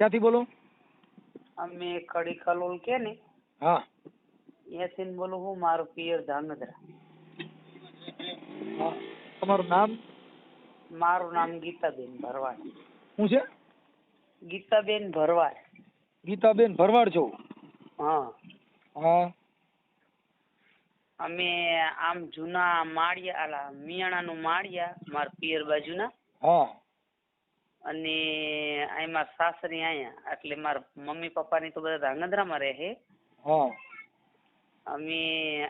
ક્યાંથી બોલો? અમે કડી કલોલ કે ને હા ત્યાંથી બોલું હું. મારું પિયર ધાંગધ્રા. હા તમારું નામ? મારું નામ ગીતાબેન ભરવાડ. શું છે? ગીતાબેન ભરવાડ. ગીતાબેન ભરવાડ છો? હા. હા અમે આમ જૂના માળિયા આલા મિયાણાનું માળિયા મારા પિયર બાજુના. હા અને એમાં સાસરી આયા એટલે મારા મમ્મી પપ્પાની તો બધા ધાંગધ્રામાં રહે. હા અમે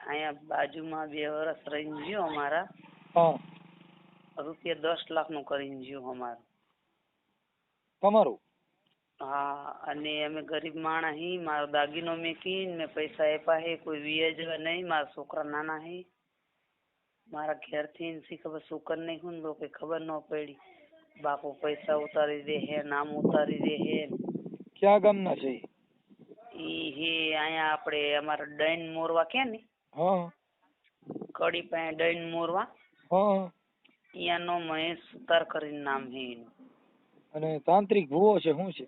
અહીંયા બાજુમાં 2 વર્ષ રહીને ગયો. અમારા હા રૂપિયા 10 લાખનું કરીને ગયો અમારું. તમારું? હા. અને અમે ગરીબ માણસ હી. મારો દાગીનો મેકીને મેં પૈસા આપ્યા હે. કોઈ વ્યાજવા નહીં. મારા છોકરા નાના હે. મારા ઘેરથી શી ખબર સુકર નહીં હું તો કઈ ખબર ન પડી. બાપુ પૈસા ઉતારી દે હે, નામ ઉતારી દે હે. ક્યાં ગામના છે? ઈ હે અહીંયા આપણે અમારા ડૈન મોરવા કે ને હા કડી પાસે ડૈન મોરવા હા અહીંયાનો મહેશ સુતાર કરીને નામ હે એનું. અને તાંત્રિક ભૂવો છે શું છે?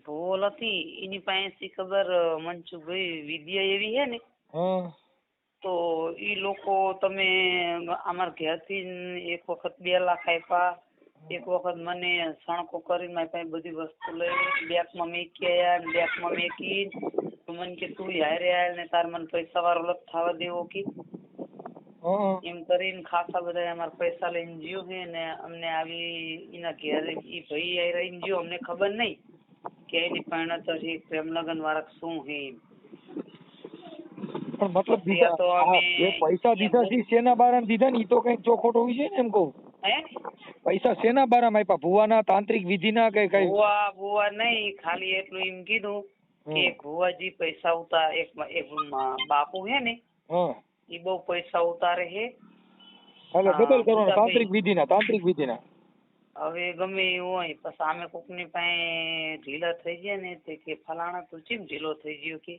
ભૂલ હતી એની પાસેથી ખબર મનસુખભાઈ વિદ્યા એવી હે ને હા તો ઈ લોકો તમે અમારા ઘેરથી એક વખત 2 લાખ આપ્યા. એક વખત મને સણકો કરીને મારી પાસે બધી વસ્તુ લઈ બેગમાં મેકી આવ્યા. બેગમાં મેકી તો મને કે તું હારે આય ને તાર મને પૈસા વાળો લગ થવા દેવો કે એમ કરીને ખાસા બધા અમારા પૈસા લઈને જ્યો છે ને અમને આવી એના ઘેર ઈ ભાઈ આઈ રહીને જ્યો. અમને ખબર નહીં કે એની પરિણત છે પ્રેમ લગ્ન વાળા શું છે એમ. પણ મતલબ જે પૈસા દીધા છે શેના બારામાં દીધા ને ઈ તો કઈક ચોખોટ હોવી છે ને એમ કહું. પૈસા શેના બારામાં આપ્યા? ભુવાના તાંત્રિક વિધિના કે કઈ? ભુવા નહીં. ખાલી એટલું એમ કીધું કે ભુવાજી પૈસા ઉતાર એક બાપુ હે ને ઈ બહુ પૈસા ઉતારે હે. એટલે ડબલ કરવાના તાંત્રિક વિધિના. હવે ગમે એવું હોય પછી આમે કોકની પાસે ઢીલા થઈ ગયા ને તે કે ફલાણા તું ચેમ ઢીલો થઈ ગયો કે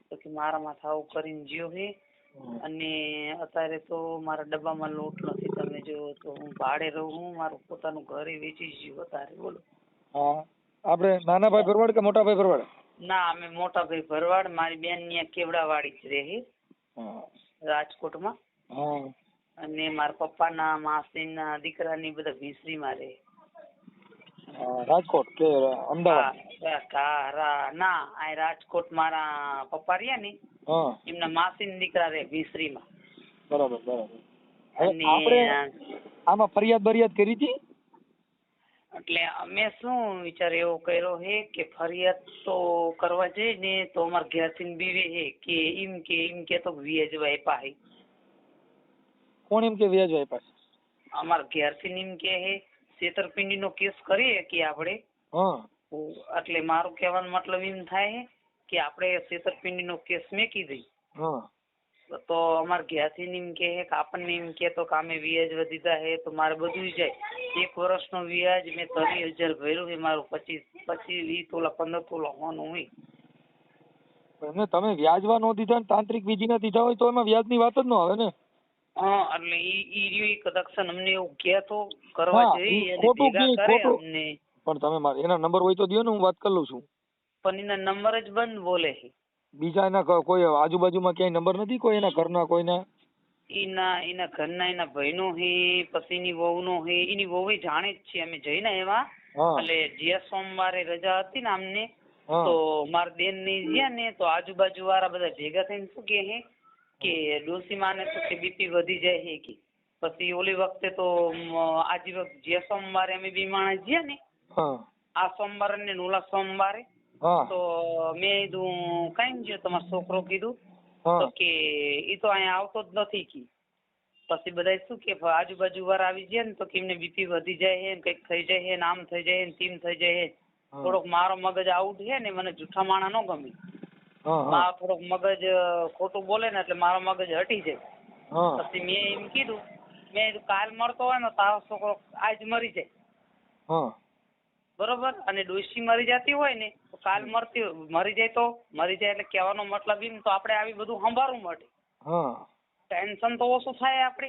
તો કે મારા માથે આવું કરીને જ્યો હે. અને અત્યારે તો મારા ડબ્બામાં લોટ નથી. તમે જો તો હું ભાડે રહું હું. મારું પોતાનું ઘરે વેચી ગયું અત્યારે. બોલો. હા આપણે નાના ભાઈ ભરવાડ કે મોટા ભાઈ ભરવાડ? ના અમે મોટા ભાઈ ભરવાડ. મારી બેન ત્યાં કેવડાવાડી જ રહે રાજકોટમાં. અને મારા પપ્પાના માસીના દીકરાની બધા ભીસરીમાં રહે. રાજકોટ કે અમદાવાદ? ના આ રાજકોટ મારા પપ્પા રહ્યા ને એમના માસીના દીકરા રહે ભીસરીમાં. બરાબર બરાબર. આપણે આમાં ફરિયાદ કરી હતી? એટલે અમે શું વિચાર એવો કર્યો હે કે ફરિયાદ તો કરવા જઈએ ને તો અમારા ઘેરથી બીવે હે કે એમ કે તો વ્યાજવા આપ્યા હે. કોણ એમ કે વ્યાજ આપ્યા છે? અમારા ઘેરથી એમ કે હે છેતરપિંડીનો કેસ કરીએ કે આપણે. એટલે મારું કહેવાનો મતલબ એમ થાય કે આપણે છેતરપિંડીનો કેસ મેકી દઈ તો અમારા ઘેરથી એમ કે આપણને એમ કે તો અમે વ્યાજ દીધા હે તો મારે બધું જાય. 1 વર્ષનો વ્યાજ મેં 30,000 ભર્યું છે. મારું 25-20 તોલા 15 તોલા હોવાનું હોય. તમે વ્યાજવા નો દીધા ને તાંત્રિક વિધિના દીધા હોય તો એમાં વ્યાજની વાત જ ન આવે ને. એટલે ઈ કદક્ષન અમને એવું કે તો કરવા જઈએ અને ભેગા કરે અમને. પણ તમે એના નંબર હોય તો દયો ને, હું વાત કરી લઉં છું. પણ એના નંબર જ બંધ બોલે છે. બીજા એના કોઈ આજુબાજુમાં ક્યાંય નંબર નથી? કોઈ એના ઘરના કોઈના? એના ઘરના એના ભાઈનો હે, પછી એની વહુનો હે. એની વહુ જાણે જ છે. અમે જઈને એવા એટલે જે સોમવારે રજા હતી ને અમને તો મારા બેન ની ગયા ને તો આજુબાજુ વાળા બધા ભેગા થઈને શું કે ડોસીમાં ને તો કે બીપી વધી જાય છે કે. પછી ઓલી વખતે તો આજે જે સોમવારે અમે 2 માણસ ગયા ને આ સોમવારે ને ઓલા સોમવારે તો મેં કીધું કઈ ગયો તમારો છોકરો? કીધું તો કે ઈ તો અહીંયા આવતો જ નથી કે. પછી બધા શું કે આજુબાજુ વાળા આવી ગયા ને તો કે એમને બીપી વધી જાય છે, કઈક થઈ જાય છે, આમ થઈ જાય છે, તેમ થઈ જાય છે. થોડોક મારો મગજ આઉટ છે ને, મને જૂઠા માણા ન ગમે. મારો થોડોક મગજ ખોટું બોલે ને એટલે મારો મગજ હટી જાય. પછી મેં એમ કીધું કાલ મળતો હોય ને તારો છોકરો આજ મરી જાય. બરોબર. અને ડોશી મરી જતી હોય ને તો કાલ મરી જાય એટલે કહેવાનો મતલબ એમ તો આપણે આવી બધું સંભાળવું મળે. ટેન્શન તો ઓછું થાય આપણે.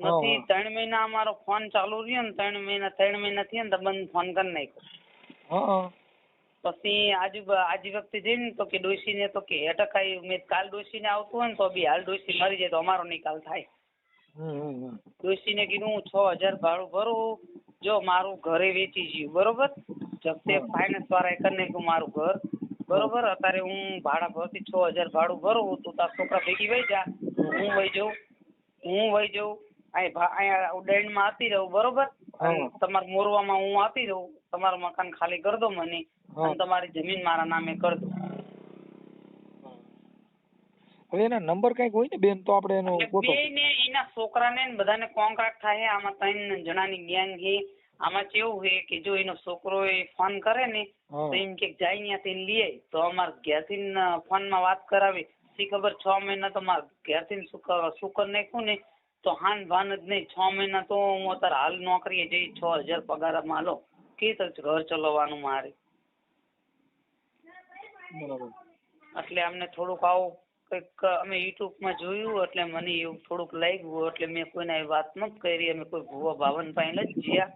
નથી 3 મહિના અમારો ફોન ચાલુ રહ્યો ને 3 મહિના થયા ને તો બંધ ફોન કરી નાખ્યો. પછી આજી વખતે જઈને તો કે ડોશીને તો કે અટક આવી. મેં કાલ ડોશીને આવતું હોય ને તો બી હાલ ડોશી મરી જાય તો અમારો નિકાલ થાય. ડોશીને કીધું હું 6,000 ભાડું ભરું, જો મારું ઘરે વેચી ગયું બરોબર, જપ્તે ફાઇનાન્સ વાળાએ કરી નાખ્યું મારું ઘર બરોબર. અત્યારે હું ભાડા ભરતી 6,000 ભાડું ભરું, તું તાર છોકરા ભેગી વહી જા, હું વહી જાઉં અહીંયા ઉડાઈનમાં આપી રહું બરોબર. તમારા મોરવામાં હું આપી રહું, તમારું મકાન ખાલી કરી દો મને અને તમારી જમીન મારા નામે કરી દો. હવે એના નંબર કઈક હોય ને બેન તો આપણે એનો બેને એના છોકરાને બધાને કોન્ટ્રાક્ટ થાય. આમાં 3 જણાની ગેંગ છે. આમાં કેવું છે કે જો એનો છોકરો ફોન કરે ને તો એમ કે જાય ત્યાંથી લઈ આવી તો અમારે ઘેરથી ફોનમાં વાત કરાવી. શી ખબર 6 મહિના તો મારે ઘેરથી સુકર નાખ્યું ને તો હાન ભાન જ નહીં. 6 મહિના તો હું અત્યારે હાલ નોકરીએ જઈ 6,000 પગારમાં લો કે ઘર ચલાવવાનું મારે. એટલે અમને થોડુંક આવું કંઈક અમે યુટ્યુબમાં જોયું એટલે મને એવું થોડુંક લાગ્યું એટલે મેં કોઈને વાત નથી કરી. અમે કોઈ ભુવા ભાવન પાસે જ ગયા.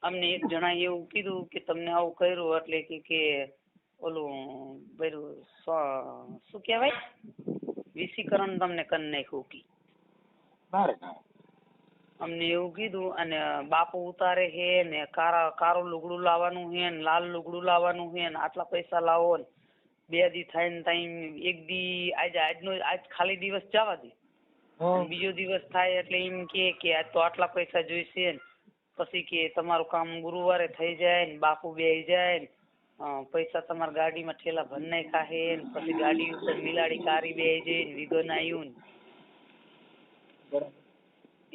અમને એક જણા એવું કીધું કે તમને આવું કર્યું એટલે કે ઓલું બધું શું કહેવાય વિસીકરણ તમને કરી નાખ્યું કે અમને એવું કીધું. અને બાપુ ઉતારે છે ને કારું લુગડું લાવવાનું છે ને લાલ લુગડું લાવવાનું છે ને આટલા પૈસા લાવો ને 2 દી થાય ને ટાઈમ 1 દી આજ ખાલી દિવસ જવા દે, બીજો દિવસ થાય એટલે એમ કે આજ તો આટલા પૈસા જોઈશે ને પછી કે તમારું કામ ગુરુવારે થઈ જાય ને બાપુ બેસી જાય ને પૈસા તમારા ગાડીમાં ઠેલા ભરી નાખ્યા છે ને પછી ગાડી ઉપર મિલાડી કારી બેસી જાય ને વિગન આવ્યું ને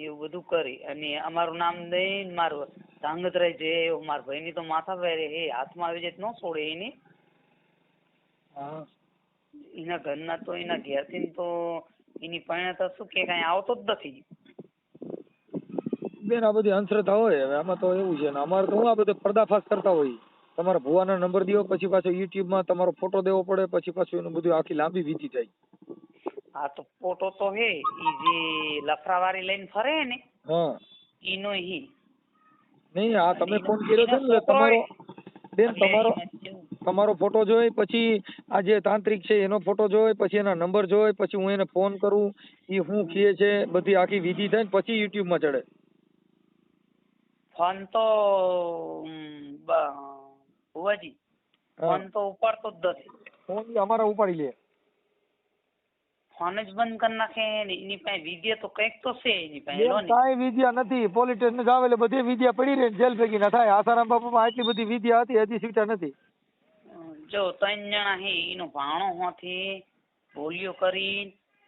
એવું બધું કરી અને અમારું નામ દઈને મારું ધાંગધ્રાઈ જાય. મારા ભાઈની તો માથા પહેરે એ હાથમાં આવી જાય ન છોડે એની. એના ઘરના તો એના ઘેરથી તો એની પાણે તો શું કે કઈ આવતો જ નથી બેન. આ બધી અંધશ્રદ્ધા હોય. હવે આમાં તો એવું છે ને અમારે તો આ બધે પર્દાફાશ કરતા હોય. તમારા ભુવાના નંબર દો પછી પાછો યુટ્યુબમાં તમારો ફોટો દેવો પડે પછી પાછું એનું બધું આખી લાંબી વીતી જાય. હા તો ફોટો તો હે ઈ જે લફરાવાળી લઈને ફરે ને ઈનો ઈ નહીં. આ તમે ફોન કર્યો છે ને તમારો બેન તમારો ફોટો જોઈ પછી આ જે તાંત્રિક છે એનો ફોટો જોઈ પછી એના નંબર જોઈ પછી હું એને ફોન કરું એ શું કહે છે બધી આખી વિધિ થાય ને પછી યુટ્યુબમાં ચડે. ફોન તો ભુવાજી ફોન તો ઉપાડતો જ નથી. ફોન અમારા ઉપાડી લે. ફોન જ બંધ કરી નાખે ને એની પાસે વિદ્યા તો કઈક તો છે એની પાસે. કાંઈ વિદ્યા નથી. પોલીસ સ્ટેશન જાવ એટલે બધી વિદ્યા પડી રહે જેલ ભેગી ના થાય. આસારામ બાપુમાં આટલી બધી વિદ્યા હતી હજી શીખતા નથી. જો 3 જણા હે એનો ભાણો હોથી બોલિયો કરી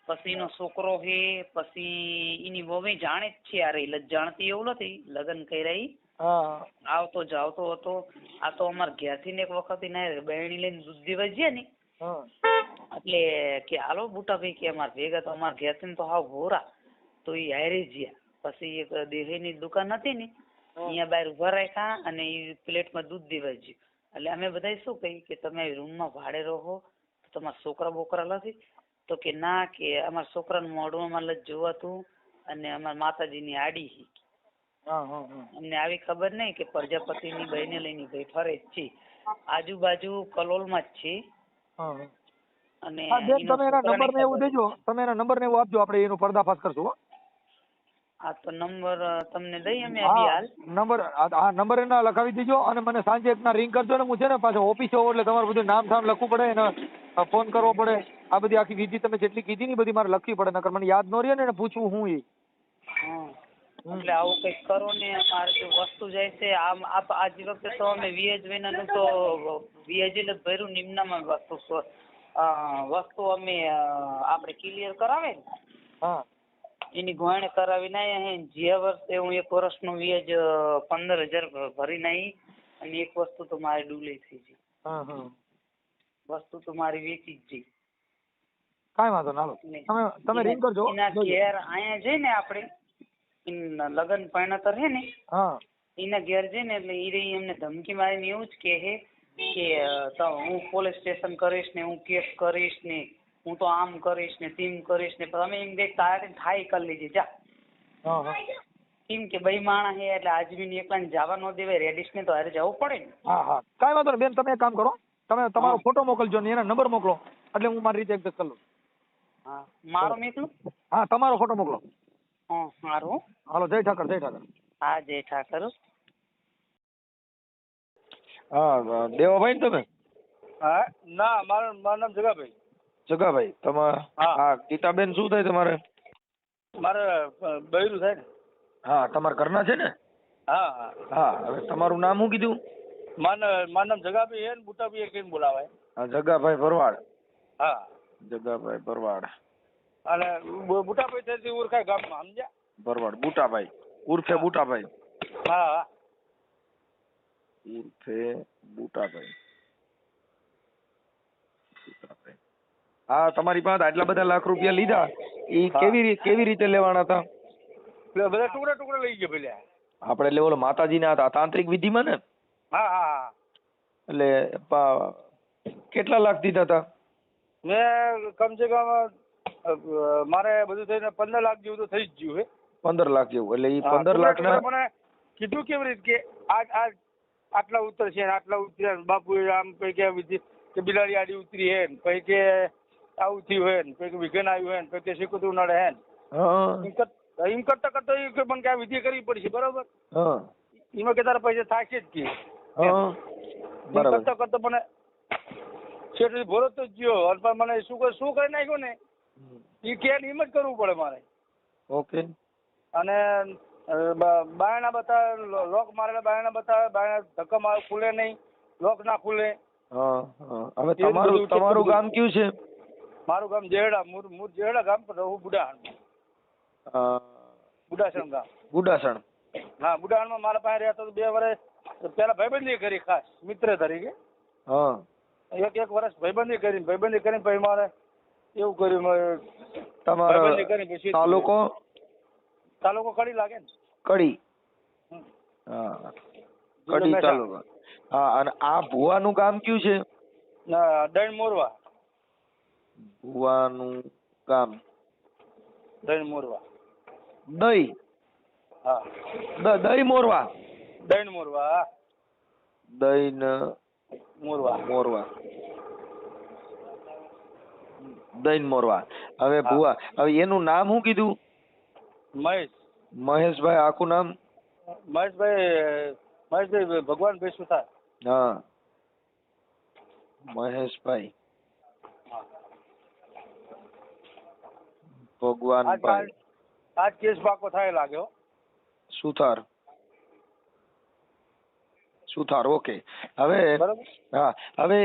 પછી એનો છોકરો હે પછી એની વહુ જાણે જ છે. યાર એ જાણતી એવું નથી. લગ્ન કર્યા આવતો જાવતો હતો. આ તો અમારે ઘેરથી ને એક વખત એને બહેણી લઈને દૂધ દેવા ગયા ને એટલે કે હાલો બુટા ભાઈ કે અમારે ભેગા તો અમારે ઘેરથી તો હાવ ભોરા તો એ હારે ગયા. પછી એક દેહીની દુકાન હતી ને અહીંયા બહાર ઉભા રાખ્યા અને એ પ્લેટમાં દૂધ દેવા ગયું. એટલે અમે બધા શું કહી કે તમે રૂમમાં ભાડે રહો તમારા છોકરા બોકરા નથી તો કે ના કે અમારા છોકરાનું મોઢું જ જોવાતું અને અમારા માતાજીની આડી અમને આવી ખબર નહીં કે પ્રજાપતિની બહેને લઈને ભાઈ ફરે જ છે. આજુબાજુ કલોલમાં જ છે. અને તમે એના નંબર ને એવું દેજો. તમે એના નંબર ને એવું આપજો આપણે એનો પર્દાફાશ કરશું. હા તો નંબર તમને દઈ અમે હાલ નંબર એના લખાવી દેજો અને મને સાંજે એકના રિંગ કરજો ને હું છે ને પાછો ઓફિસે હોઉં એટલે તમારે બધું નામ ઠામ લખવું પડે એને ફોન કરવો પડે. આ બધી આખી વિધિ તમે જેટલી કીધી ને બધી મારે લખવી પડે નકર મને યાદ ન રહે ને પૂછવું હું એ. એટલે આવું કઈક કરો ને અમારે જો વસ્તુ જાય છે આજ વખતે તો અમે VH વિનાનું તો VH એટલે ભર્યું નિમ્નમાં વસ્તુ અમે આપણે ક્લિયર કરાવે ને એની ગોયણ કરાવી નાય. જે વર્ષે હું 1 વર્ષનું વ્યાજ 15,000 ભરી નાઈ અને એક વસ્તુ તો મારી ડૂલે થઈ ગઈ. વસ્તુ તો મારી વેચી જ ગઈ. કાંઈ વાંધો ના. તમે રિંગ કરજો. એના ઘેર અહીંયા જઈને આપણે લગ્ન પરણતર હે ને એના ઘેર જઈને એટલે એ એમને ધમકી મારીને એવું જ કહે કે હું પોલીસ સ્ટેશન કરીશ ને હું કેસ કરીશ ને હું તો આમ કરીશ ને તેમ કરીશ ને અમે એમ કઈક તારે થાય કરી લેજે જા. કેમ કે બે માણસ હે એટલે આજમીન એકલાને જવા ન દેવાય, રેડિશ ને તો હારે જવું પડે ને. હા કાંઈ વાંધો નહીં બેન, તમે એક કામ કરો, તમે તમારો ફોટો મોકલજો ને એના નંબર મોકલો એટલે હું મારી રીતે એડજસ્ટ કરી લઉં. હા મારો મેકલું. હા તમારો ફોટો મોકલો. હા સારું. હાલો, જય ઠાકર, જય ઠાકર. હા જય ઠાકર. હા દેવાભાઈ ને તમે? હા ના, મારું નામ જગાભાઈ. જગાભાઈ, તમારે હા ગીતાબેન શું થાય તમારે? મારે બૈરું થાય ને. હા તમારા ઘરના છે ને? હા હા હા, હવે તમારું નામ શું કીધું? મારું નામ જગાભાઈ હે ને બુટાભાઈ કેમ બોલાવાય? હા જગાભાઈ ભરવાડ. હા જગાભાઈ ભરવાડ. અને બુટાભાઈ તરીકે ઓળખાય ગામમાં, સમજ્યા? ભરવાડ બુટાભાઈ ઉર્ફે બુટાભાઈ. હા હા ઉર્ફે બુટાભાઈ. હા તમારી પાસે આટલા બધા લાખ રૂપિયા લીધા, એ કેવી રીતે લેવાના હતા? બધા ટુકડા ટુકડા લઈ ગયા પેલા. આપણે એટલે ઓલો માતાજીના તાંત્રિક વિધિમાં ને? હા હા હા. એટલે કેટલા લાખ દીધા હતા? મેં કમસે કમ મારે બધું થઈને 15 લાખ જેવું તો થઈ જ ગયું હે. 15 લાખ જેવું. એટલે એ 15 લાખના મને કીધું કેવી રીતે કે આટલા ઉતરશે ને આટલા ઉતર્યા, બાપુ આમ કઈ કે વિધિ કે બિલાડી આડી ઉતરી હે ને, પછી કે આવું થયું હે ને, પછી કે વિઘન આવ્યું હે ને, પછી કે સિકુતરું નડે હે ને. એમ કરતા કરતા એ કે મને કે આ વિધિ કરવી પડશે, બરોબર? એમાં કે તારા પૈસા થશે જ કે. કરતા કરતા મને શેઠ ભરો તો જ ગયો, અને મને શું કરી નાખ્યું ને એ કે એમ જ કરવું પડે મારે. ઓકે. અને બાયણા બતાવે, લોક મારેલા બાયણા બતાવે, બાયણા ધક્કા મારે ખુલે નહીં, લોક ના ખુલે. હવે તમારું ગામ કયું છે? મારું ગામ જેહડા, મૂળ જેહડા ગામ, પણ રહું બુડાહણ. બુડાસણ ગામ. બુડાસણ. હા બુડાહણમાં મારા પાસે રહેતો 2 વર્ષ પેલા ભાઈબંધી કરી, ખાસ મિત્ર તરીકે. એક વર્ષ ભાઈબંધી કરીને પછી મારે એવું કર્યું. ભાઈબંધી કરીને પછી તાલુકો કડી લાગે ને? કડી. હા કડી તાલુકો. હા, અને આ ભુવાનું ગામ કયું છે? દૈણ મોરવા. ભુવાનું ગામ દૈણ મોરવા. દઈ. હા દઈ મોરવા. દૈણ મોરવા. દૈન મોરવા. મોરવા. દૈન મોરવા. હવે ભુવા, હવે એનું નામ શું કીધું? મહેશભાઈ. આખું નામ? મહેશભાઈ ભગવાનભાઈ સુથાર. હા મહેશભાઈ ભગવાનભાઈ. આજ કેસ પાકો થાય લાગ્યો. સુથાર. ઓકે. હવે હા, હવે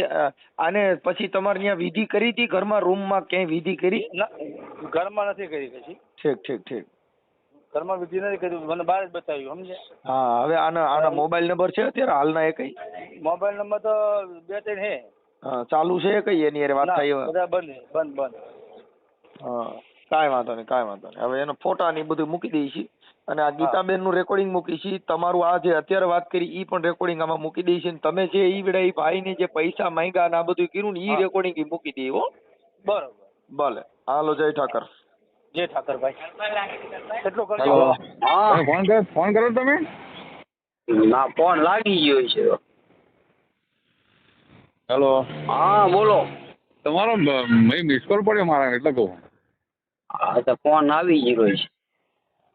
આને પછી તમારે ત્યાં વિધિ કરી હતી ઘરમાં, રૂમમાં ક્યાંય વિધિ કરી? ઘરમાં નથી કરી પછી. ઠીક. ઘરમાં વિધિ નથી કરી, મને બહાર જ બતાવ્યું, સમજે? હા, હવે આના મોબાઈલ નંબર છે અત્યારે હાલના? એ કઈ મોબાઈલ નંબર તો 2-3 હે. હા ચાલુ છે? કઈ એની હારે વાત થાય? બધા બંધ. હા કાંઈ વાંધો નહીં. હવે એનો ફોટા ને બધું મૂકી દઈશી, અને આ ગીતાબેન નું રેકોર્ડિંગ મૂકીશી. તમારું આ જે અત્યારે વાત કરી ઈ પણ રેકોર્ડિંગ આમાં મૂકી દઈશી. તમે જે ઈ વેળા ઈ ભાઈ ને જે પૈસા માંગ્યા ને આ બધું કર્યું ને ઈ રેકોર્ડિંગ ઈ મૂકી દઈએ. હો બરોબર. ભલે. હાલો, જય ઠાકર. જય ઠાકર ભાઈ. કેટલો કરજો? હા ફોન કરો તમે? ના ફોન લાગી ગયો છે. હેલો. હા બોલો. તમારો મિસ કોલ પડ્યો મારા, એટલે કહું. હા તો ફોન આવી ગયો છે.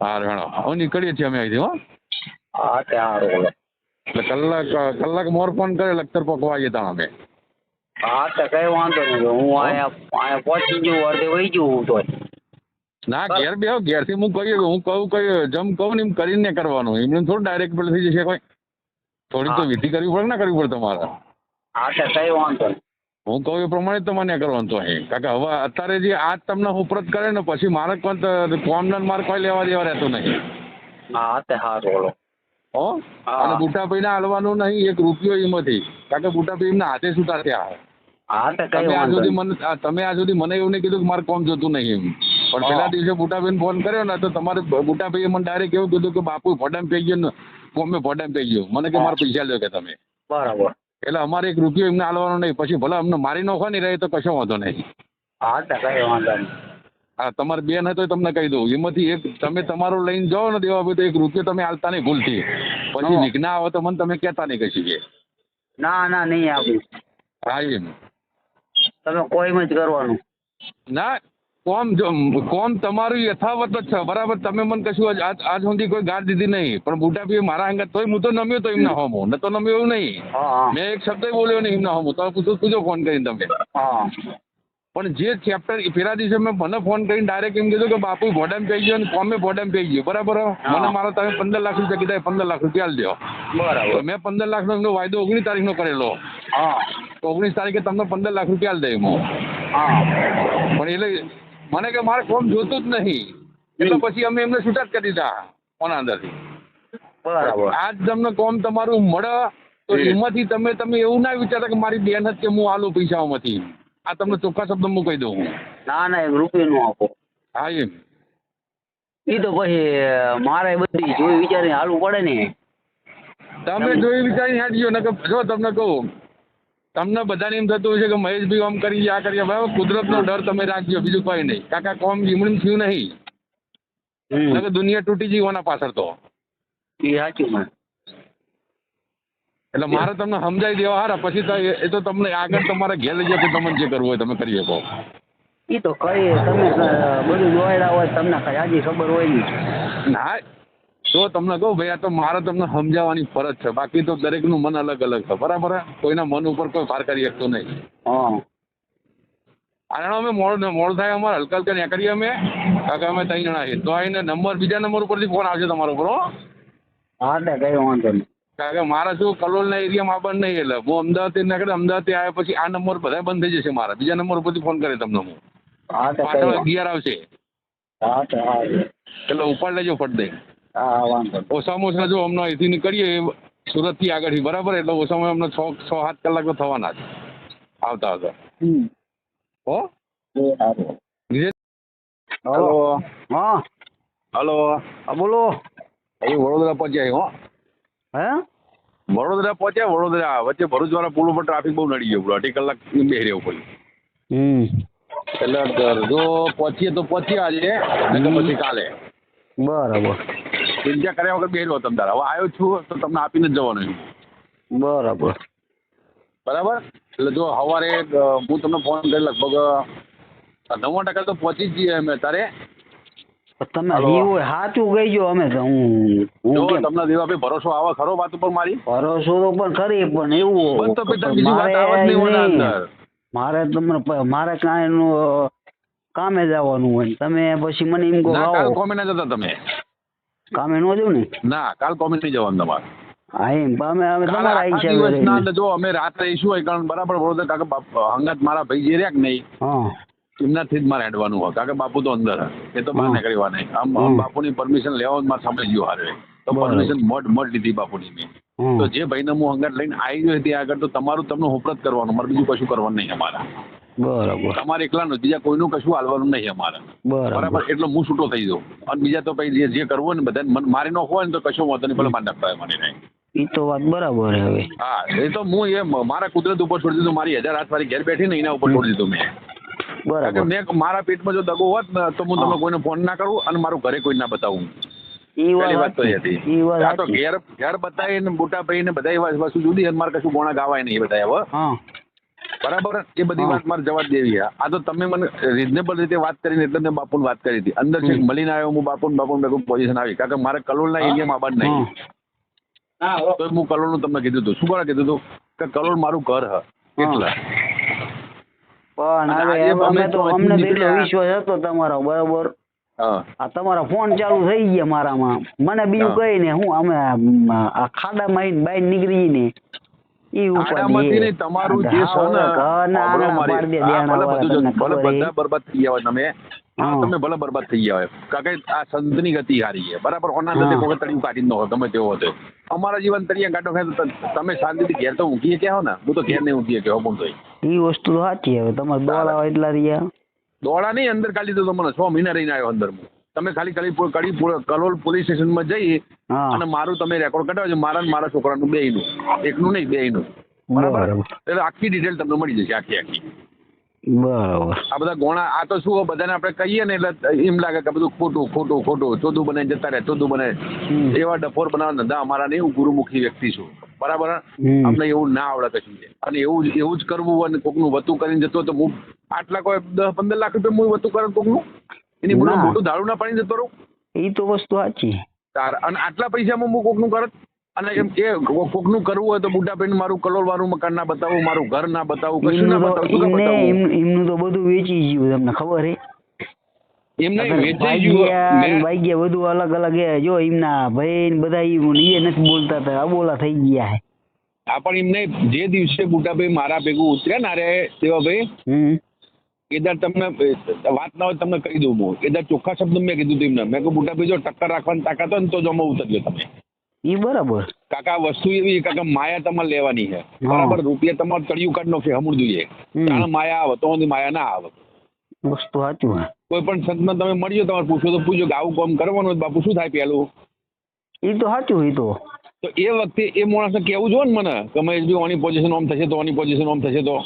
હા રેણો હું નીકળીએ છીએ અમે અહીંથી. હો હા તે સારું બોલો. એટલે કલાક મોર ફોન કરે લખતર પકવા ગયા અમે. હા તો કઈ વાંધો નહીં, હું અહીંયા પહોંચી ગયું, અડધે વહી ગયું હું તો. ના ઘેર બે ઘેરથી હું કહું જમ કહું ને એમ કરીને કરવાનું, એમને થોડું ડાયરેક્ટ પેલું થઈ જશે. કોઈ થોડીક તો વિધિ કરવી પડે ને, કરવી પડે તમારે. હા તો કઈ વાંધો નહીં, હું કહું એ પ્રમાણે તમારે કરવાનું તો અહીં. કારણ કે હવે અત્યારે જે આજ તમને ઉપરત કરે ને પછી મારે કોમના મારે કોઈ લેવા દેવા રહેતો નહીં. હા તે સારું બોલો. હો અને બુટાભાઈને હાલવાનું નહીં 1 રૂપિયો એમાંથી, કારણ કે બુટાભાઈ એમના હાથે સુતા થયા. હા તો કઈ વાંધો નહીં. તમે આ સુધી મને એવું નહીં કીધું કે મારે કોમ જોતું નહીં એમ, પણ પેલા દિવસે બુટાભાઈને ફોન કર્યો ને તો તમારે બુટાભાઈએ મને ડાયરેક્ટ એવું કીધું કે બાપુ ભોડામ પઈ ગયો ને, કોમે ભોડામ પઈ ગયો, મને કે મારે પૈસા લ્યો કે તમે. બરાબર. એટલે અમારે 1 રૂપિયો એમને હાલવાનો નહીં. પછી ભલે અમને મારી નાખો નહીં રહે તો કશો વાંધો નહીં. હા તો કઈ વાંધો નહીં. હા તમારી બેન હોય તો તમને કહી દઉં, એમાંથી એક તમે તમારું લઈને જાઓ ને દેવા ભાઈ તો 1 રૂપિયો તમે આલતા નહીં ભૂલથી. પછી વિઘ્ન આવે તો મને તમે કહેતા નહીં કશું કે. ના ના નહીં આપું. હા એમ તમે કોઈમ જ કરવાનું. ના કોમ તમારું યથાવત જ છે બરાબર. તમે મને કશું આજ સુધી કોઈ ગાળ દીધી નહીં, પણ બુટાભાઈ મારા અંગત તોય હું તો નમ્યો તો એમના હોમો, ન તો નમ્યો એવું નહીં. હા મેં એક શબ્દ બોલ્યો નહીં એમના હોમો. તો પૂછો ફોન કરીને તમે. હા પણ જે ચેપ્ટર પેલા દિવસે મેં મને ફોન કરીને ડાયરેક્ટ એમ કીધું કે બાપુ ભોડામ પઈ ગયો અને કોમે ભોડામ પઈ ગયો બરાબર. મને મારો તમે 15 લાખ રૂપિયા કીધા, 15 લાખ રૂપિયા આલ દો. બરાબર. મેં 15 લાખનો એમનો વાયદો 19 તારીખનો કરેલો. હા તો 19 તારીખે તમને 15 લાખ રૂપિયા આલ દે એમ. હા પણ એટલે મને કે મારે કોમ જોતું જ નહીં, એટલે પછી અમે એમને છૂટા જ કરી દીધા કોના અંદરથી. બરાબર. આજ તમને કોમ તમારું મળે તો એમાંથી તમે એવું ના વિચારતા કે મારી બેન જ કે હું આલું પૈસાઓમાંથી. આ તમને ચોખ્ખા શબ્દ હું કહી દઉં. ના ના 1 રૂપિયો નું આપો. હા એમ એ તો પછી મારે બધી જોઈ વિચારીને હાલવું પડે ને. તમે જોઈ વિચારી હાડજો ને જો તમને કહું, તમને બધાને એમ થતું હોય છે કે મહેશભાઈ આમ કરી આ કરીએ. બરાબર, કુદરતનો ડર તમે રાખજો, બીજું કોઈ નહીં. કાકા કોમ લીમડીમ થયું નહીં, કે દુનિયા તૂટી ગઈ કોના પાછળ તો. એ સાચું માં. એટલે મારે તમને સમજાવી દેવા હારા, પછી તો એ તો તમને આગળ તમારે ઘેર લઈ જાય તમને જે કરવું હોય તમે કરી શકો. એ તો કઈ તમે બધું જોયેલા હોય તમને કઈ આજી ખબર હોય નહીં. ના જો તમને કહું ભાઈ, આ તો મારે તમને સમજાવવાની ફરજ છે. બાકી તો દરેકનું મન અલગ અલગ છે બરાબર. કોઈના મન ઉપર કોઈ પાર કરી શકતો નહીં. હા આનો અમે મોડ થાય અમારે હલકા હલકા ત્યાં કરીએ અમે. કાકા અમે 3 જણા છીએ તો આવીને બીજા નંબર ઉપરથી ફોન આવશે તમારો ઉપર. હા એટલે કઈ વાંધો નહીં. કારણ કે મારા શું કલોલના એરિયામાં બંધ નહીં, એટલે હું અમદાવાદથી નીકળે, અમદાવાદથી આવ્યા પછી આ નંબર બધા બંધ થઈ જશે મારા. બીજા નંબર ઉપરથી ફોન કરે તમને હું. હા તો પાછળ ગિયર આવશે હા તો હા એટલે ઉપાડ લેજો ફટ દઈ. હા વાંધો નહીં. ઓછામાં ઓછા જો અમને અહીંથી નીકળીએ સુરતથી આગળથી બરાબર, એટલે ઓછામાં અમને 6-7 કલાક તો થવાના જ આવતા આવતા. હો હલો. હા હલો હા બોલો. અહીં વડોદરા પહોંચ્યા હો. હે વડોદરા પહોંચ્યા. વડોદરા વચ્ચે ભરૂચવાળા પુલ ઉપર ટ્રાફિક બહુ નડી ગયો, 2.5 કલાક બેસી રહેવું પડ્યું. એટલે જો પહોંચીએ તો પહોંચીએ આજે, નહીં પછી કાલે. બરાબર. ચિંતા કર્યા વગર બેસી રહ્યો તમે તારા. હવે આવ્યો છું તો તમને આપીને જ જવાનું. બરાબર. બરાબર. એટલે જો સવારે હું તમને ફોન કરી લગભગ 90% તો પહોંચી જ જઈએ અમે તારે. તમે જીવો સાચું કહીજો. અમે તો હું કેમ તમને દેવાભાઈ ભરોસો આવે ખરો વાત ઉપર મારી? ભરોસો તો પણ ખરી, પણ એવું તો પછી બીજી વાત આવે જ નહીં હોના અંદર. મારે કાંઈ નું કામે જવાનું હોય, તમે પછી મને એમ કહો કાલ કોમે ના જતા તમે? કામે ન જવું ને. ના કાલ કોમે નહીં જવાનું તમારે. હા એમ અમે તમારા હિસાબે જો અમે રાત રહીશું હોય કારણ બરાબર. વડોદરા કાકા હંગાત મારા ભાઈ જે રહ્યા કે નહીં, હા એમનાથી જ મારે હેડવાનું હોય. કારણ કે બાપુ તો અંદર એ તો બહાર નીકળવા નહીં. આમ બાપુની પરમિશન લેવા મારે સાંભળી ગયો હારે તો પરમિશન મળ લીધી બાપુની મેં. તો જે ભાઈને હું હંગાત લઈને આવી ગયો ત્યાં આગળ તો તમારું તમને હોપરત કરવાનું, મારે બીજું કશું કરવાનું નહીં અમારા. બરાબર. તમારે એકલાનું, બીજા કોઈનું કશું હાલવાનું નહીં અમારે. બરાબર. એટલે હું છૂટો થઈ જાઉં અને બીજા તો પછી જે કરવું હોય ને બધા મને મારી નો હોય ને તો કશું વાંધો નહીં, ભલે મારી નાખતા મને નહીં. એ તો વાત બરાબર હવે. હા એ તો હું મારા કુદરત ઉપર છોડી દીધું. મારી 1000 હાથ મારી ઘેર બેઠી ને એના ઉપર છોડી દીધું મેં. બરાબર. મેં મારા પેટમાં જો દગો હોત ને તો હું તમને કોઈને ફોન ના કરું અને મારું ઘરે કોઈ ના બતાવું. પહેલી વાત તો એ હતી. આ તો ઘેર બતાવી ને મોટા ભાઈ ને બધા વસ્તુ જુદી અને મારે કશું ગોણા ગાવાય નહીં એ બધા હવે. બરાબર. એ બધી વાત મારે જવા દેવી. આ તો તમે મને રિઝનેબલ રીતે વાત કરીને એટલે મેં બાપુને વાત કરી હતી. અંદર છે મળીને આવ્યો હું બાપુ પોઝિશન આવી. કારણ કે મારે કલોલના એરિયામાં આબાદ નહીં. તો હું કલોલનું તમને કીધું હતું. શું કરવા કીધું હતું કે કલોલ મારું ઘર હ એટલે. પણ હવે અમે તો અમને તો એટલો વિશ્વાસ હતો તમારો બરાબર. આ તમારા ફોન ચાલુ થઈ ગયા મારામાં. મને બીજું કઈ ને હું અમે આ ખાડામાં આવીને બહાર નીકળી ને ઈ ઉપર તમારું જે બધા બરબાદ થઈ ગયા હોય તમે. તમે ભલે બરબાદ થઈ ગયા હોય. કારણ કે આ સંતની ગતિ હારી છે બરાબર. ઓના નથી કોઈ તળિયું કાઢી ન હોય ગમે તેવો હતો. અમારા જીવન તળિયા કાઢો ખાય તમે શાંતિથી ઘેર તો ઊંઘીએ ક્યાં હો ને. હું તો ઘેર નહીં ઊંઘીએ કે હું તો ઈ વસ્તુ સાચી. હવે તમારે દોડા એટલા રહ્યા. દોડા નહીં અંદર કાઢી દીધો મને. 6 મહિના રહીને આવ્યો અંદર. તમે ખાલી કલોલ પોલીસ સ્ટેશનમાં જઈ અને મારું તમે રેકોર્ડ કઢાવજો. મારા છોકરાનું બેયનું, એકનું નહીં બેયનું. બરાબર. એટલે આખી ડિટેલ તમને મળી જશે આખી. બરાબર. આ બધા ગોણા આ તો શું બધાને આપણે કહીએ ને એટલે એમ લાગે કે બધું ખોટું ખોટું ખોટું ચોદું બનાવીને જતા રહે ચોદું બનાવે એવા ડફોર બનાવવા ધંધા અમારા નહીં. હું ગુરુમુખી વ્યક્તિ છું બરાબર. અમને એવું ના આવડે કશું છે અને એવું જ કરવું અને કોકનું વતું કરીને જતો તો હું આટલા કોઈ 10-15 લાખ રૂપિયા હું વતું કરે કોકનું એની મોટું દારૂ ના પાણી જતો રહું. એ તો વસ્તુ સાચી. અને આટલા પૈસામાં હું કોકનું કરત અને એમ કે કોકનું કરવું હોય તો બુઢા ભાઈ મારું કલોલ વાળું મકાન ના બતાવું, મારું ઘર ના બતાવું, કશું ના બતાવું. એમનું તો બધું વેચી ગયું તમને ખબર હે? એમને વેચાઈ ગયું ભાગ્ય બધું અલગ અલગ હે. જો એમના ભાઈ બધા એ નથી બોલતા હતા અબોલા થઈ ગયા હે. હા પણ એમને જે દિવસે બુઢાભાઈ મારા ભેગું ઉતર્યા ના રે દેવાભાઈ એદાર તમને વાત ના હોય તમને કહી દઉં હું એદાર ચોખ્ખા શબ્દ મેં કીધું હતું એમને. મેં કહ્યું બુઢાભાઈ જો ટક્કર રાખવાની તાકાત હોય ને તો જમા ઉતરજો તમે. એ બરાબર કાકા વસ્તુ એવી કાકા માયા તમારે લેવાની છે બરાબર. રૂપિયા તમારે તળિયું કાઢ નાખે હમું જોઈએ કારણ માયા આવે તો માયા ના આવે. વસ્તુ સાચું. કોઈ પણ સંતમાં તમે મળ્યો તમારે પૂછો તો પૂછો કે આવું કામ કરવાનું હોય બાપુ શું થાય પેલું. એ તો સાચું. એ તો એ વખતે એ માણસને કેવું જો ને મને કે મેં જો ઓની પોઝિશન ઓમ થશે તો ઓની પોઝિશન ઓમ થશે તો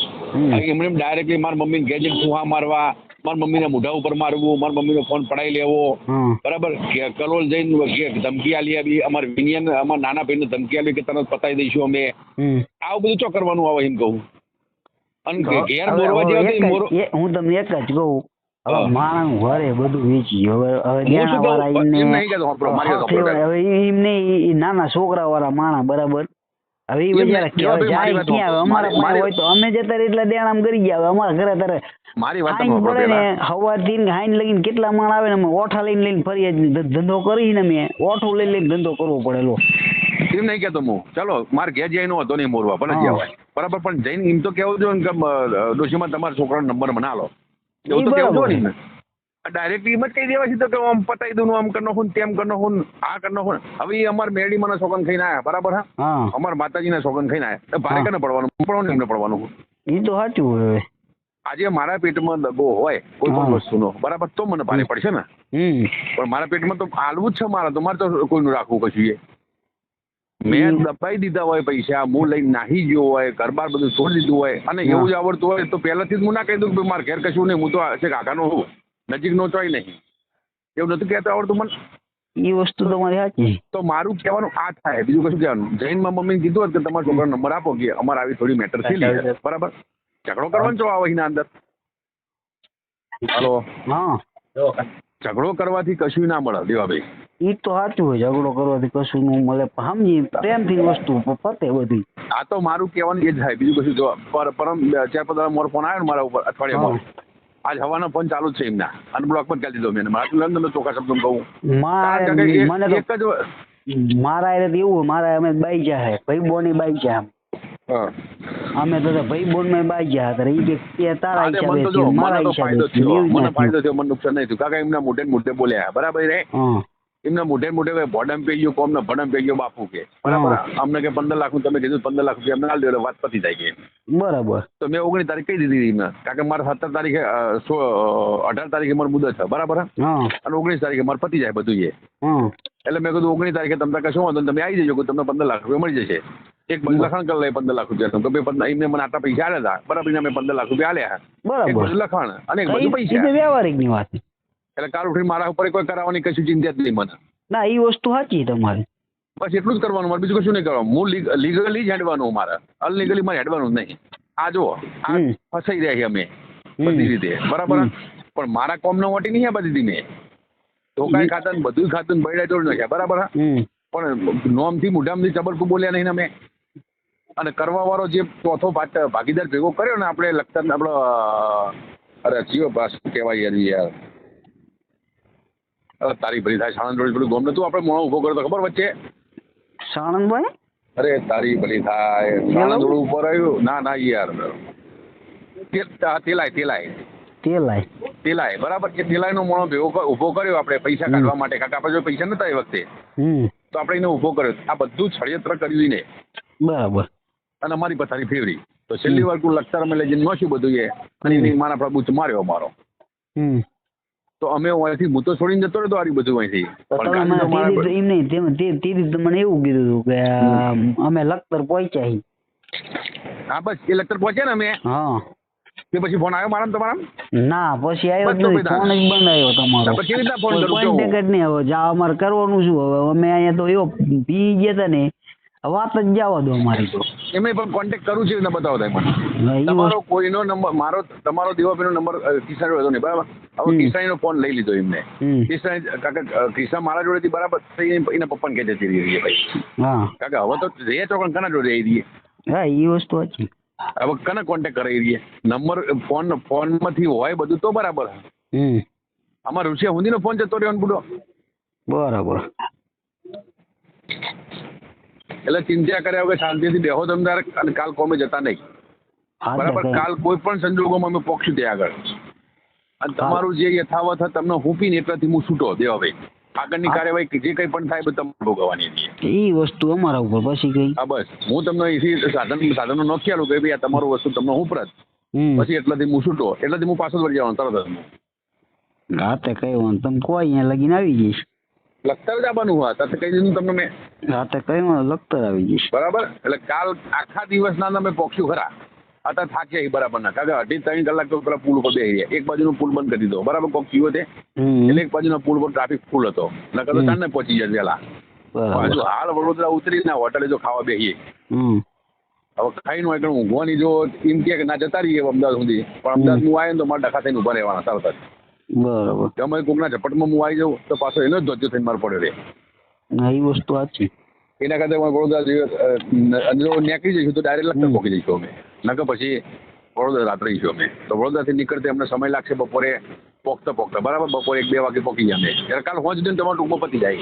એમને ડાયરેક્ટલી મારા મમ્મીને ગેજેટ ફુહા મારવા, મારા મમ્મીના મોઢા ઉપર મારવું, મારા મમ્મીનો ફોન પડાવી લેવો બરાબર. કલોલ જઈને ધમકી આલી આવી અમારે વિનિયન અમારા નાના ભાઈને ધમકી આલી કે તને પતાવી દઈશું અમે. આવું બધું ચો કરવાનું આવે એમ કહું. અને ઘેર મોરવા જેવા હું તમને એક જ કહું માણસ ઘરે બધું વેચી હવે એમને નાના છોકરા વાળા માણસ બરાબર. હવે એ બજાર જાય ક્યાં અમારા પાસે હોય તો અમે જતા એટલા દેણામ કરી ગયા. અમારા ઘરે તારે પડે ને હવાથી હાઈન લગીને કેટલા માણ આવે ને અમે ઓઠા લઈને ફરી ધંધો કરીને અમે ઓઠું લઈને ધંધો કરવો પડેલો. એમ નહીં કેતો હું ચાલો મારે ઘેર જઈને હતો નહીં મોરવા ભલે જવાય બરાબર. પણ જઈને એમ તો કેવું જોઈએ કે ડોશીમાં તમારા છોકરાનો નંબર મને આલો એવું તો કેવું જોઈએ ને. ડાયરેક્ટલી એમ જ કહી દેવા છે કે આમ પતાવી દઉં આમ કરી નાખું તેમ કરી નાખું આ કરી નાખું. હવે અમારા મેરડીમાં છોકન ખાઈને આવ્યા બરાબર. હા અમારા માતાજીના છોકન ખાઈને આવ્યા ભારે કને પડવાનું પડવાનું એમને પડવાનું. એ તો સાચું હોય. આજે મારા પેટમાં દગો હોય કોઈ પણ વસ્તુનો બરાબર તો મને ભારે પડશે ને. પણ મારા પેટમાં તો હાલવું જ છે મારે તો મારે તો કોઈનું રાખવું કશું. મેં દબાઈ દીધા હોય પૈસા હું લઈને નાહી ગયો હોય ઘર બાર બધું છોડી દીધું હોય અને એવું જ આવડતું હોય તો પહેલાથી જ હું ના કહી દઉં કે મારે ઘેર કશું નહીં હું તો છે કાકાનો હું નજીકનો ચોય નહીં એવું નથી કહેતો આવડતું મને. એ વસ્તુ તમારી સાચી. તો મારું કહેવાનું આ થાય બીજું કશું કહેવાનું. જૈનમાં મમ્મીને કીધું હોત કે તમારા છોકરાનો નંબર આપો કે અમારે આવી થોડી મેટર થઈ બરાબર. ઝઘડો કરવાનો છો આવે એના અંદર. હલો હા ઝઘડો કરવાથી કશું ના મળે દેવાભાઈ. એ તો સાચું હોય ઝઘડો કરવાથી કશું ન મળે સમજી પ્રેમથી વસ્તુ પતે બધી. આ તો મારું કહેવાનું એ જ થાય બીજું કશું. જો પરમ 4-5 મારો ફોન આવ્યો ને મારા ઉપર અઠવાડિયામાં આજ હવાનો ફોન ચાલુ જ છે એમના અનબ્લોક પણ કરી દીધો મેં. મારા તમે ચોખ્ખા શબ્દ કહું એક જ મારા એવું મારા અમે બાઈ જાય ભાઈ બોની બાઈ જાય અમે તો ભાઈ બોન માં બાઈ ગયા હતા. એ તારા હિસાબે મારા હિસાબે મને ફાયદો થયો મને નુકસાન નહીં થયું. કાકા એમના મોઢે બોલ્યા બરાબર રે. એમના મોઢે ભોડમ પી ગયો કોમને ભડમ પી ગયો બાપુ કે બરાબર. અમને કે 15 લાખ તમે કીધું 15 લાખ રૂપિયા અમને આલી દો વાત પતી જાય કે બરાબર. તો મેં 19 તારીખ કહી દીધી એમને કારણ કે મારે 17 તારીખે 18 તારીખે મારી મુદત છે બરાબર. અને 19 તારીખે મારે પતી જાય બધું એ. એટલે મેં કીધું 19 તારીખે તમને કશું વાંધો તમે આવી જજો તમને 15 લાખ રૂપિયા મળી જશે. એક બધું લખાણ કરી લે 15 લાખ રૂપિયા એમને મને આટલા પૈસા આલ્યા હતા બરાબર. મેં 15 લાખ રૂપિયા આલ્યા બરાબર લખાણ અને બધું પૈસા વ્યવહારિક ની વાત. એટલે કાલ ઉઠી મારા ઉપર કોઈ કરાવવાની કશું ચિંતા જ નહીં મને. ના એ વસ્તુ સાચી તમારી. બસ એટલું જ કરવાનું મારે બીજું કશું નહીં કરવાનું. હું લીગલી જ હેડવાનું મારે અનલીગલી મારે હેડવાનું જ નહીં. આ જો આ ફસાઈ રહ્યા અમે બધી રીતે બરાબર. પણ મારા કોમ નો વટી નહીં બધી મેં ધોકાઈ ખાતા ને બધું ખાતું બૈડા તોડ નાખ્યા બરાબર. પણ નોમથી મોઢામથી ચબરકું બોલ્યા નહીં અમે. અને કરવા વાળો જે ચોથો ભાગીદાર ભેગો કર્યો ને આપણે લખતા આપણો અરે જીવો શું કહેવાય યાર તારી ભરી થાય સાણંદ જોડે પેલું ગોમ નતું આપણે મોણો ઉભો કર્યો ખબર વચ્ચે સાણંદભાઈ. અરે તારી ભલી થાય સાણંદ જોડે ઉપર આવ્યું ના યાર તેલાય બરાબર. કે તેલાય નો મોણો ભેગો ઉભો કર્યો આપણે પૈસા કાઢવા માટે કાકા આપણે જો પૈસા નતા એ વખતે તો આપણે એને ઉભો કર્યો. આ બધું ષડયંત્ર કર્યું ને બરાબર. અને અમારી પથારી ફેરવી તો છેલ્લી વાર તું લખતા અમે લઈ જઈને નોશું બધું એ અને મારા પ્રભુ માર્યો અમારો. તો અમે અહીંથી હું તો છોડીને જતો રહ્યો આ બધું અહીંથી. મને એવું કીધું કે અમે લખતર પહોંચ્યા. હા બસ એ લખતર પહોંચ્યા ને અમે. હા કે પછી ફોન આવ્યો મારા તમારા? ના પછી આવ્યો જ બસ તો નથી, ભાઈ ફોન જ બંધ આવ્યો તમારો. પછી કેવી રીતના ફોન કરું કોન્ટેક્ટ જ નહીં. હવે જા અમારે કરવાનું શું? હવે અમે અહીંયા તો એવો પી ગયા હતા ને, વાત જ જવા દો અમારી તો. એમને પણ કોન્ટેક્ટ કરું છે ને બતાવો તમે મને. એ તમારો કોઈનો નંબર મારો તમારો દેવાભાઈનો નંબર કિસાન હતો નહીં બરાબર. હવે કિસાનીનો ફોન લઈ લીધો એમને. કિસાન કાકા કિસાન મારા જોડેથી બરાબર એના પપ્પાને કહે જતી રહી ભાઈ. હા કાકા હવે તો રે ચોકન કના જોડે આવી રહીએ. હા એ વસ્તુ હતી. હવે કને કોન્ટેક્ટ કરાવી રહીએ? નંબર ફોનમાંથી હોય બધું તો બરાબર. અમારે રૂસિયા હુંદીનો ફોન જતો રહ્યો ને બુડો. બરાબર. એટલે ચિંતા કર્યા વગર શાંતિથી બેહો તમે તારે, અને કાલ કોમે જતા નહીં બરાબર. કાલ કોઈ પણ સંજોગોમાં અમે પોક્ષું ત્યાં આગળ. અને તમારું જે યથાવત તમને હુંપીને એટલાથી હું છૂટો દેવાભાઈ. આગળની કાર્યવાહી જે કંઈ પણ થાય બધું તમારે ભોગવવાની હતી એ વસ્તુ અમારા ઉપર. પછી કઈ હા બસ હું તમને અહીંથી સાધનો નોખી આલું કે ભાઈ આ તમારું વસ્તુ તમને ઉપરત પછી એટલાથી હું છૂટો એટલાથી હું પાછો વળી જવાનું તરત જ. હા તે કઈ વાંધો તમે કોઈ અહીંયા લગીને આવી જઈશ. લખતર જ આવવાનું હોય તો કહી દીધું તમને મેં. હા તે કઈ વાંધો લખતર આવી જઈશ બરાબર. એટલે કાલ આખા દિવસના તમે પોક્યું ખરા. અત્યારે થાક્યા બરાબર ના કારણ કે 2.5-3 કલાક તો પેલા પુલ ઉપર બેસી રહ્યા. એક બાજુનો પુલ બંધ કરી દીધો બરાબર. કોક થયું તે એટલે એક બાજુના પુલ પર ટ્રાફિક ફૂલ હતો. નકર તો ચાંદને પહોંચી જાય પેલા. હજુ હાલ વડોદરા ઉતરી ના હોટલે જો ખાવા બેસીએ. હવે ખાઈને હોય ઊંઘવાની જો એમ કે ના જતા રહીએ અમદાવાદ સુધી, પણ અમદાવાદ હું આવ્યો ને તો મારે ડખા થઈને ઉભા રહેવાના તરત જ. બરાબર. તમે કોકના ઝપટમાં હું આવી જાઉં તો પાછો એનો જ ધોજો થઈને મારે પડ્યો રહે. એ વસ્તુ સાચી. એના કરતા વડોદરા નીકળી જઈશું તો ડાયરેક્ટ લખતર પહોંચી જઈશું અમે. નકર પછી વડોદરા રાત્રે જઈશું અમે. તો વડોદરાથી નીકળતે અમને સમય લાગશે બપોરે પોકતા બરાબર. બપોરે 1-2 વાગે પહોંચી જાય અમે. એટલે કાલ હોંચ દઈને તમારું ટૂંકમાં પતી જાય.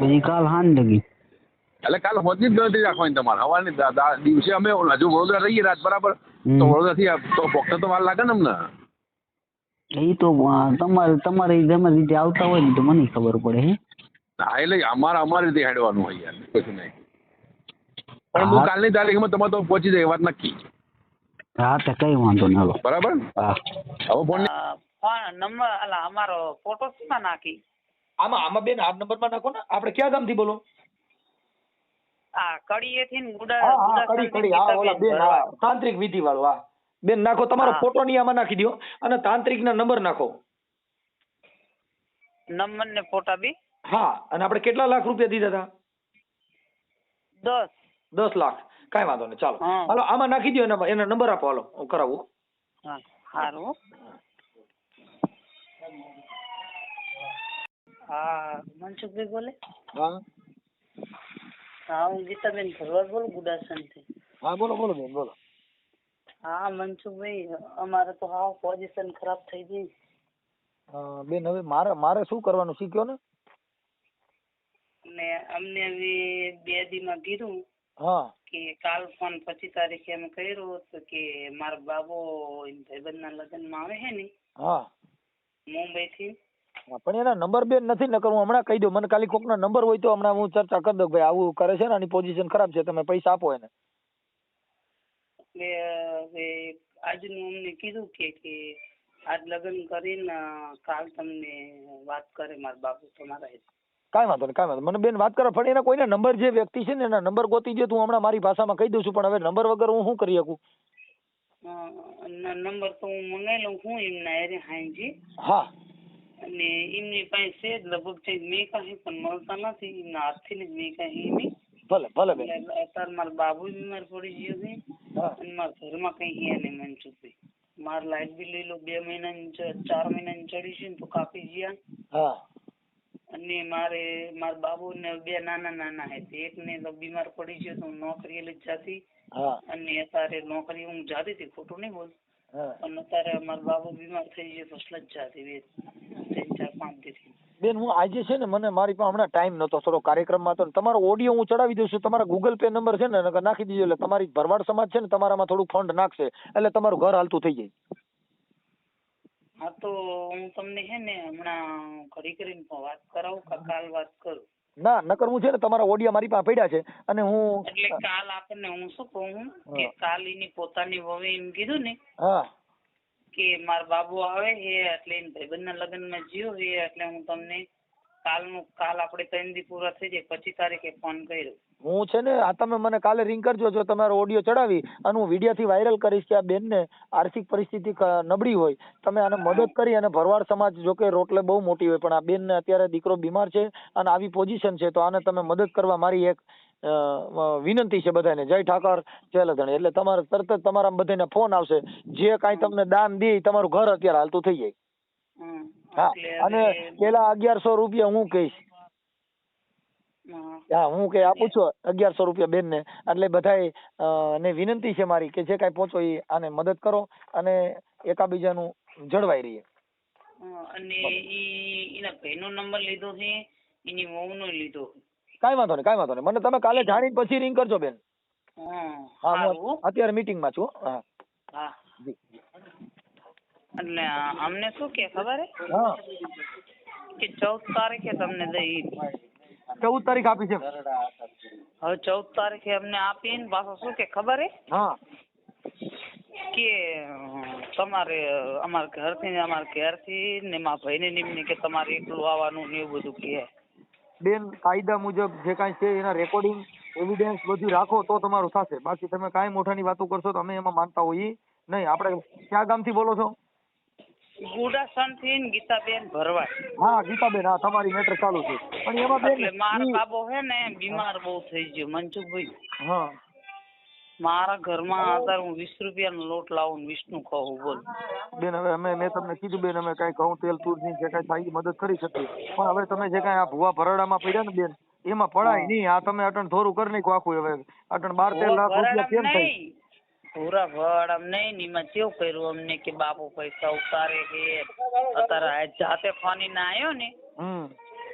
પછી કાલ હાન લગી એટલે કાલ હોંચની જ ગણતરી રાખવાની તમારે. હવાની દિવસે અમે હજુ વડોદરા રહીએ રાત બરાબર. તો વડોદરાથી તો પોકતા તો વાર લાગે ને અમને. એ તો તમારી રીતે આવતા હોય ને તો મને ખબર પડે. હે હા એટલે અમારી રીતે હેડવાનું હોય યાર, કશું નહીં. પણ હું કાલની તારીખમાં તમારે તો પહોંચી જાય વાત નક્કી. હા તો કઈ વાંધો ના લો બરાબર. હા હવે ફોન નંબર અલા અમારો ફોટો શેમાં નાખી? આમાં બેન આ નંબરમાં નાખો ને. આપણે ક્યાં ગામથી બોલો? આ કડીએથી ને કડી હા ઓલા બેન હા તાંત્રિક વિધિ વાળો. હા બેન નાખો. તમારો ફોટો ની આમાં નાખી દો અને તાંત્રિક ના નંબર નાખો. નંબર ને ફોટા બી. હા અને આપણે કેટલા લાખ રૂપિયા દીધા હતા? 10 લાખ. કાંઈ વાંધો નહીં. ચાલો હાલો આમાં નાખી દો. એના નંબર આપો. હાલો હું કરાવું. હા સારું. હા મનસુખભાઈ બોલે? હા હા હું ગીતાબેન ભરવાડ બોલું ગુડાસનથી. હા બોલો બોલો બેન બોલો. હા મનસુખભાઈ અમારે તો હા પોઝિશન ખરાબ થઈ ગઈ. બેન હવે મારે શું કરવાનું શીખ્યો ને? ને અમને હવે 2 દીમાં કીધું કે કાલ ફોન 25 તારીખે અમે કર્યો તો કે મારા બાબો ભાઈબંધના લગ્નમાં આવે છે ને મુંબઈ થી. પણ એના નંબર બેન નથી. નકર હું હમણાં કહી દઉં. મને ખાલી કોકનો નંબર હોય તો હમણાં હું ચર્ચા કરી દઉં ભાઈ આવું કરે છે ને આની પોઝિશન ખરાબ છે, તમે પૈસા આપો એને. એટલે આજનું અમને કીધું કે આજ લગ્ન કરીને કાલ તમને વાત કરે મારા બાપુ તમારા. કાંઈ વાંધો નહીં કાંઈ વાંધો. મને બેન વાત કરો પણ એના કોઈના નંબર જે વ્યક્તિ છે ને એના નંબર ગોતી દો. હું હમણાં મારી ભાષામાં કહી દઉં છું. પણ હવે નંબર વગર હું શું કરી શકું? નંબર તો હું મંગાવી લઉં. હું એમના એરે હાંજી. હા અને એમની પાસે છે જ લગભગ મેં કાંઈ પણ મળતા નથી. એમના હાથથી જ મેં કાંઈ નહીં. ભલે ભલે બેન. અત્યારે મારા બાબુ બીમાર પડી ગયો છે અને મારા ઘરમાં કઈ હે નહીં મનસુખભાઈ. મારે લાઇટ બિલ લઈ લો 2 મહિનાની 4 મહિનાની ચડી છે ને તો કાપી ગયા. અને મારા બાબુ ને 2 નાના હે. એકને તો બીમાર પડી ગયો તો નોકરી લઈ જાતી અને અત્યારે નોકરી હું જાતી હતી ખોટું નહીં બોલ. પણ અત્યારે મારા બાબુ બીમાર થઈ ગયો તો જ જાતી 3-4-5 દી. બેન હું આજે છે ને મને મારી પાસે હમણાં ટાઈમ નતો થોડો કાર્યક્રમમાં હતો. તમારો ઓડિયો હું ચડાવી દઉં છું. તમારા ગૂગલ પે નંબર છે ને નાખી દીધો એટલે તમારી ભરવાડ સમાજ છે ને તમારામાં થોડું ફંડ નાખશે એટલે તમારું ઘર હાલતું થઈ જાય. હા તો હું તમને હે ને હમણાં ઘડી કરીને વાત કરાવું કે કાલ વાત કરું? ના નકર હું છે ને તમારા ઓડિયા મારી પાસે પડ્યા છે અને હું એટલે કાલ આપણને હું શું કહું કે કાલ એની પોતાની વહુએ એમ કીધું ને કે મારા બાબુ આવે છે એટલે એને ભાઈબંધના લગ્નમાં જ્યો છે એટલે હું તમને કાલ આપણે 3 દી પૂરા થઈ જાય 25 તારીખે ફોન કર્યો. હું છે ને આ તમે મને કાલે રિંગ કરજો જો તમારો ઓડિયો ચડાવી અને હું વિડીયોથી વાયરલ કરીશ કે આ બેનને આર્થિક પરિસ્થિતિ નબળી હોય તમે આને મદદ કરી અને ભરવાડ સમાજ જો કે રોટલે બહુ મોટી હોય પણ આ બેનને અત્યારે દીકરો બીમાર છે અને આવી પોઝિશન છે તો આને તમે મદદ કરવા મારી એક વિનંતી છે બધાને. જય ઠાકર જય લધણી. એટલે તમારે તરત જ તમારા બધાને ફોન આવશે જે કાંઈ તમને દાન દે તમારું ઘર અત્યારે હાલતું થઈ જાય. હા અને પેલા 1100 રૂપિયા હું કહીશ. હા હું કે આપું છું 1100 રૂપિયા બેન ને એટલે બધાય ને વિનંતી છે મારી કે જે કાંઈ પહોંચો એ આને મદદ કરો અને એકાબીજાનું જળવાઈ રહીએ. અને એના ભાઈનો નંબર લીધો છે એની વહુનો લીધો. કાંઈ વાંધો નહીં મને તમે કાલે જાણીને પછી રિંગ કરજો બેન. હા હું અત્યારે મીટિંગમાં છું. હા એટલે અમને શું કે ખબર હે હા કે 14 તારીખે તમને દઈ 14 તારીખ આપી છે. હવે 14 તારીખે અમને આપીને પાછો શું કે ખબર હે હા કે તમારે અમારા ઘરથી ને મારા ભાઈને નિમને કે તમારે એકલું આવવાનું ને એવું બધું કે બેન કાયદા મુજબ જે કાંઈ છે એના રેકોર્ડિંગ એવિડન્સ બધું રાખો તો તમારું થશે. બાકી તમે કાંઈ મોટાની વાતો કરશો તો અમે એમાં માનતા હોઈએ નહીં. આપણે ક્યાં ગામથી બોલો છો? ગુડાસણથી ગીતાબેન ભરવાડ. હા ગીતાબેન હા તમારી મેટર ચાલુ છે પણ એમાં બેન એટલે મારો બાબો હે ને બીમાર બહુ થઈ ગયો મનસુખભાઈ. હા મારા ઘરમાં અત્યારે હું 20 રૂપિયાનો લોટ લાવું વિષ્ણુ ખાવું બોલ બેન. હવે મેં તમને કીધું બેન અમે કાંઈ ઘઉં તેલ તૂરની જે કાંઈ થાય એ મદદ કરી શકીએ પણ હવે તમે જે કાંઈ આ ભૂવા ભરડામાં પડ્યા ને બેન એમાં પડાય નહીં. આ તમે અટણ થોડું કરી નાખો આખું. હવે અટણ 12-13 લાખ રૂપિયા કેમ થાય? પૂરા ભરડામ નહીં એમાં કેવું કર્યું અમને કે બાપુ પૈસા ઉતારે કે અત્યારે જાતે ફાની ના આવ્યો ને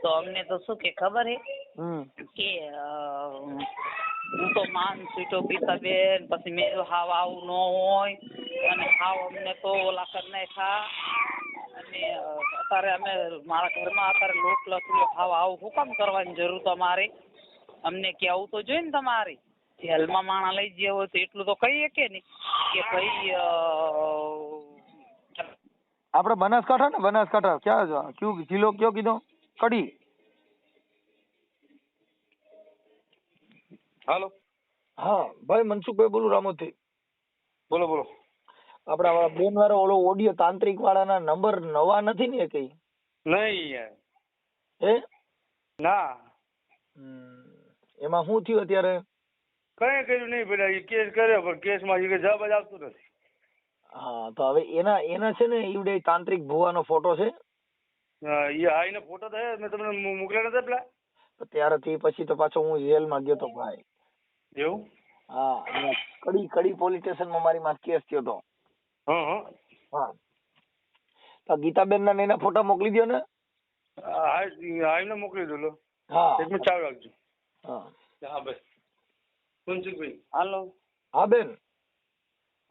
તો અમને તો શું કે ખબર હે કે હું તો માન છૂટો ગીતાબેન પછી મેં હાવ આવું ન હોય અને હાવ અમને તો ઓલા કરી નાખ્યા અને અત્યારે અમે મારા ઘરમાં અત્યારે લોટ લખ્યો હાવ આવું શું કામ કરવાની જરૂર તમારે અમને કેવું તો જોઈએ ને તમારે જેલમાં માણા લઈ ગયા હોય તો એટલું તો કહીએ કે નહીં કે ભાઈ આપણે બનાસકાંઠા ને બનાસકાંઠા ક્યાં કયું જિલ્લો કયો કીધો? કડી. હાલો હા ભાઈ મનસુખભાઈ બોલું રામોદથી. બોલો બોલો. આપડા બેન વાળો ઓલો ઓડિયો તાંત્રિક વાળાના નંબર નવા નથી ને કઈ? નહીં યાર. હે ના. એમાં શું થયું અત્યારે? કઈ કર્યું નહીં પેલા એ કેસ કર્યો પણ કેસમાં જવાબ જ આવતો નથી. હા તો હવે એના છે ને ઈવડે તાંત્રિક ભુવાનો ફોટો છે. હા એનો ફોટો તો મેં તમને મોકલ્યા નતા પેલા. ત્યારથી પછી તો પાછો હું જેલમાં ગયો તો ભાઈ. એવું? હા કડી પોલીસ સ્ટેશનમાં મારી માં કેસ થયો તો. હા તો ગીતાબેન ના એના ફોટા મોકલી દો ને. હા એમને મોકલી દો લો. હા એક મિનિટ ચાલુ રાખજો. હા ભાઈ મનસુખભાઈ. હાલો. હા બેન.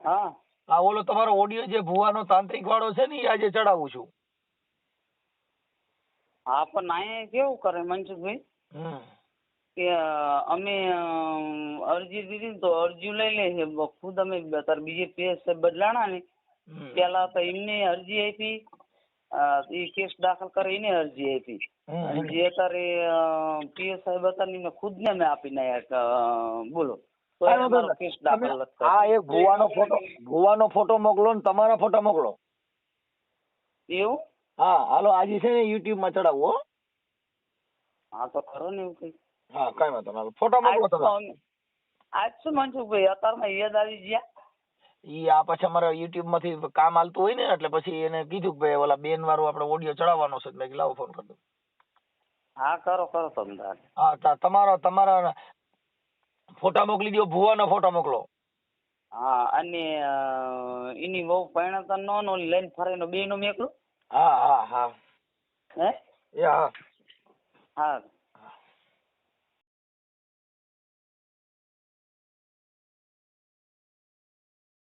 હા આ ઓલો તમારો ઓડિયો જે ભુવાનો તાંત્રિક વાળો છે ને એ આજે ચડાવું છું. હા પણ અહીંયા કેવું કરે મનસુખભાઈ કે અમે અરજી દીધી ને તો અરજી લઈ લે છે ખુદ અમે અત્યારે બીજે પીએસ સાહેબ બદલાણા ને પેલા તો એમને અરજી આપી એ કેસ દાખલ કરે એને અરજી આપી જે અત્યારે પીએસ સાહેબ હતા ને ખુદ ને મેં આપીને બોલો કેસ દાખલ. આ એક ભુવાનો ફોટો મોકલો ને તમારા ફોટા મોકલો. એવું? હા હાલો આજે છે ને યુટ્યુબ માં ચડાવો. હા તો ખરો ને એવું કઈ. હા કઈ વાંધો નહીં ફોટો મોકલો તમે. આજ શું મનસુખભાઈ અત્યારમાં યાદ આવી ગયા? ઈ આ પછી અમારા યુટ્યુબ માંથી કામ હાલતું હોય ને એટલે પછી એને કીધું કે ભાઈ ઓલા બેન વાળું આપણે ઓડિયો ચડાવવાનો છે એટલે લાવો ફોન કરી દો. હા કરો તમે. હા તમારા ફોટા મોકલી દો ભુવાનો ફોટા મોકલો. હા અને એની બહુ પરિણતા નો લઈને ફરે નો બે નો મેકલો. હા હે હા. હા